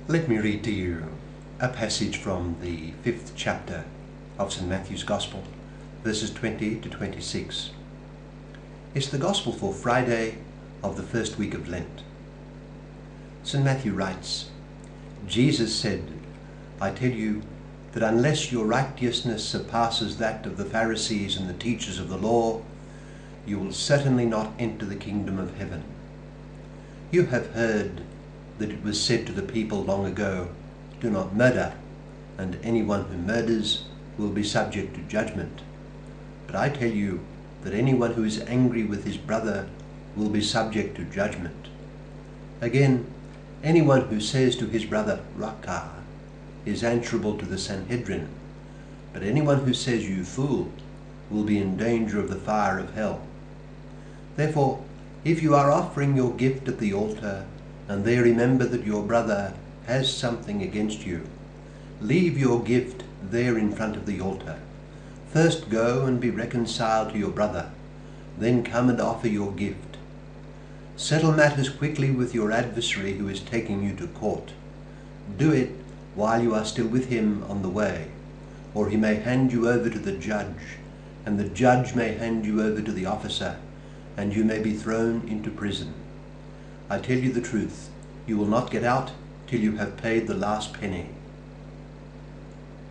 Let me read to you a passage from the 5th chapter of St. Matthew's Gospel, verses 20 to 26. It's the Gospel for Friday of the first week of Lent. St. Matthew writes, Jesus said, I tell you that unless your righteousness surpasses that of the Pharisees and the teachers of the law, you will certainly not enter the kingdom of heaven. You have heard that it was said to the people long ago, do not murder, and anyone who murders will be subject to judgment. But I tell you that anyone who is angry with his brother will be subject to judgment. Again, anyone who says to his brother, Raca, is answerable to the Sanhedrin, but anyone who says, you fool, will be in danger of the fire of hell. Therefore, if you are offering your gift at the altar, and there remember that your brother has something against you, leave your gift there in front of the altar. First go and be reconciled to your brother, then come and offer your gift. Settle matters quickly with your adversary who is taking you to court. Do it while you are still with him on the way, or he may hand you over to the judge, and the judge may hand you over to the officer, and you may be thrown into prison. I tell you the truth, you will not get out till you have paid the last penny.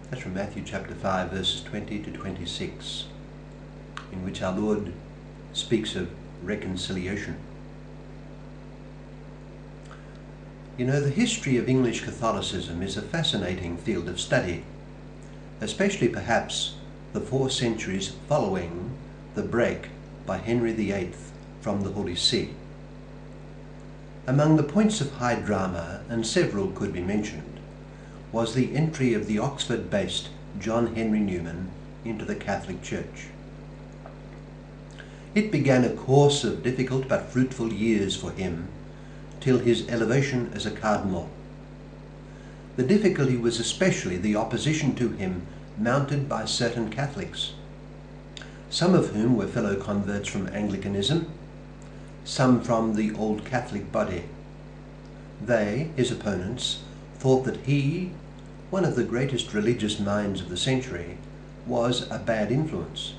That's from Matthew chapter 5, verses 20 to 26, in which our Lord speaks of reconciliation. You know, the history of English Catholicism is a fascinating field of study, especially perhaps the 4 centuries following the break by Henry VIII from the Holy See. Among the points of high drama, and several could be mentioned, was the entry of the Oxford-based John Henry Newman into the Catholic Church. It began a course of difficult but fruitful years for him, till his elevation as a cardinal. The difficulty was especially the opposition to him mounted by certain Catholics, some of whom were fellow converts from Anglicanism, some from the old Catholic body. They, his opponents, thought that he, one of the greatest religious minds of the century, was a bad influence.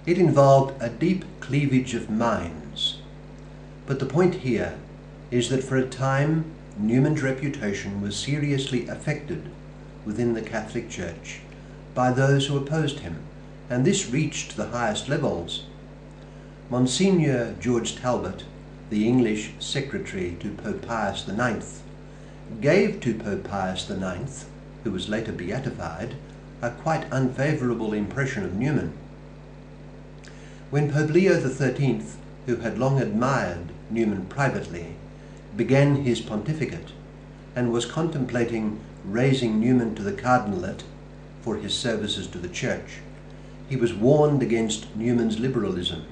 It involved a deep cleavage of minds, but the point here is that for a time Newman's reputation was seriously affected within the Catholic Church by those who opposed him, and this reached the highest levels. Monsignor George Talbot, the English secretary to Pope Pius IX, gave to Pope Pius IX, who was later beatified, a quite unfavourable impression of Newman. When Pope Leo XIII, who had long admired Newman privately, began his pontificate and was contemplating raising Newman to the cardinalate for his services to the Church, he was warned against Newman's liberalism.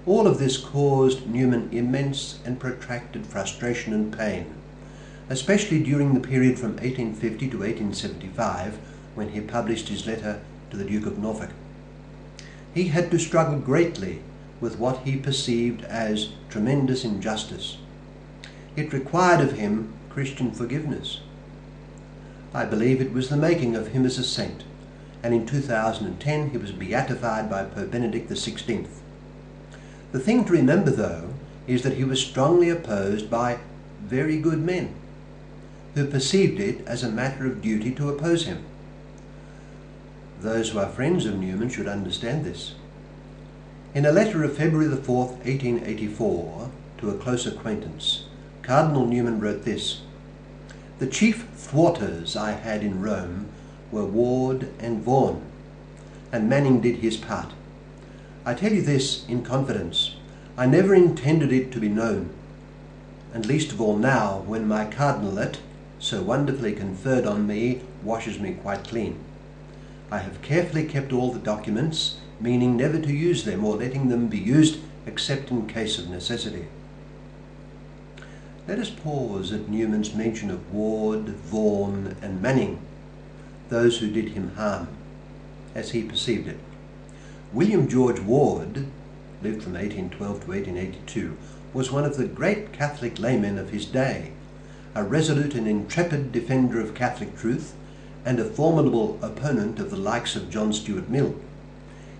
All of this caused Newman immense and protracted frustration and pain, especially during the period from 1850 to 1875, when he published his letter to the Duke of Norfolk. He had to struggle greatly with what he perceived as tremendous injustice. It required of him Christian forgiveness. I believe it was the making of him as a saint, and in 2010 he was beatified by Pope Benedict XVI. The thing to remember, though, is that he was strongly opposed by very good men, who perceived it as a matter of duty to oppose him. Those who are friends of Newman should understand this. In a letter of February the 4th, 1884, to a close acquaintance, Cardinal Newman wrote this: the chief thwarters I had in Rome were Ward and Vaughan, and Manning did his part. I tell you this in confidence. I never intended it to be known, and least of all now, when my cardinalate, so wonderfully conferred on me, washes me quite clean. I have carefully kept all the documents, meaning never to use them or letting them be used except in case of necessity. Let us pause at Newman's mention of Ward, Vaughan and Manning, those who did him harm, as he perceived it. William George Ward lived from 1812 to 1882, was one of the great Catholic laymen of his day, a resolute and intrepid defender of Catholic truth, and a formidable opponent of the likes of John Stuart Mill.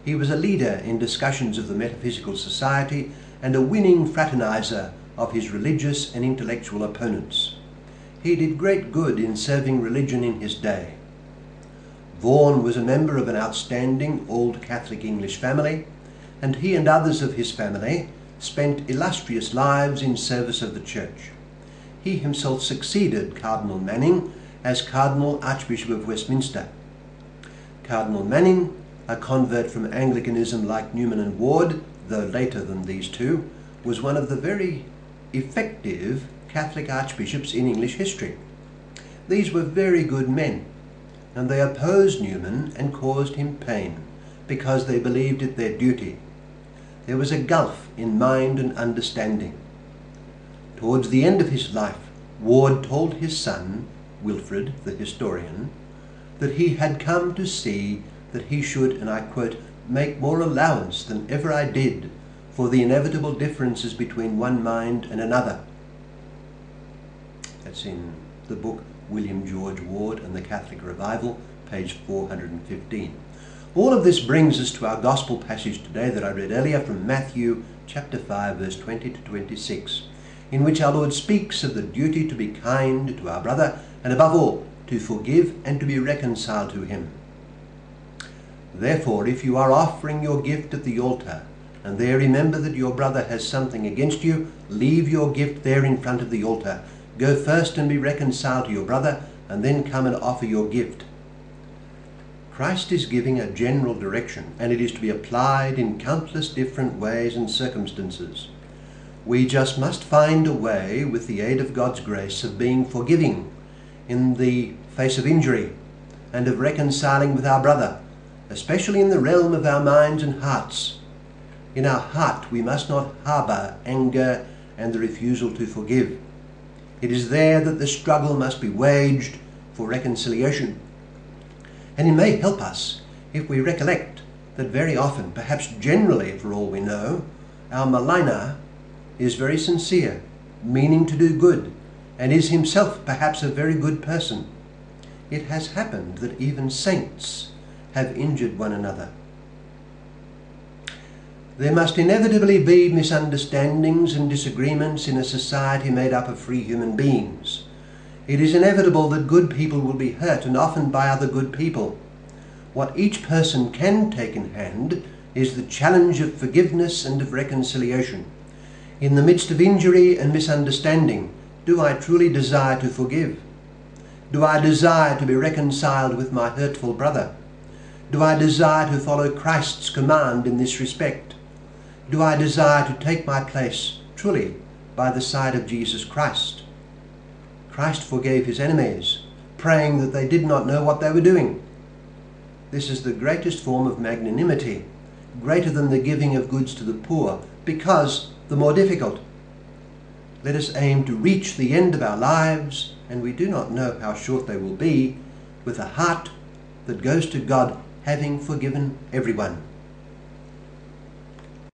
He was a leader in discussions of the metaphysical society and a winning fraternizer of his religious and intellectual opponents. He did great good in serving religion in his day. Vaughan was a member of an outstanding old Catholic English family, and he and others of his family spent illustrious lives in service of the Church. He himself succeeded Cardinal Manning as Cardinal Archbishop of Westminster. Cardinal Manning, a convert from Anglicanism like Newman and Ward, though later than these two, was one of the very effective Catholic archbishops in English history. These were very good men, and they opposed Newman and caused him pain because they believed it their duty. There was a gulf in mind and understanding. Towards the end of his life, Ward told his son, Wilfrid, the historian, that he had come to see that he should, and I quote, make more allowance than ever I did for the inevitable differences between one mind and another. That's in the book William George Ward and the Catholic Revival, page 415. All of this brings us to our gospel passage today that I read earlier from Matthew chapter 5, verse 20 to 26, in which our Lord speaks of the duty to be kind to our brother, and above all, to forgive and to be reconciled to him. Therefore, if you are offering your gift at the altar, and there remember that your brother has something against you, leave your gift there in front of the altar. Go first and be reconciled to your brother, and then come and offer your gift. Christ is giving a general direction, and it is to be applied in countless different ways and circumstances. We just must find a way, with the aid of God's grace, of being forgiving in the face of injury, and of reconciling with our brother, especially in the realm of our minds and hearts. In our heart we must not harbour anger and the refusal to forgive. It is there that the struggle must be waged for reconciliation. And it may help us if we recollect that very often, perhaps generally for all we know, our maligner is very sincere, meaning to do good, and is himself perhaps a very good person. It has happened that even saints have injured one another. There must inevitably be misunderstandings and disagreements in a society made up of free human beings. It is inevitable that good people will be hurt, and often by other good people. What each person can take in hand is the challenge of forgiveness and of reconciliation. In the midst of injury and misunderstanding, do I truly desire to forgive? Do I desire to be reconciled with my hurtful brother? Do I desire to follow Christ's command in this respect? Do I desire to take my place truly by the side of Jesus Christ? Christ forgave his enemies, praying that they did not know what they were doing. This is the greatest form of magnanimity, greater than the giving of goods to the poor, because the more difficult. Let us aim to reach the end of our lives, and we do not know how short they will be, with a heart that goes to God, having forgiven everyone.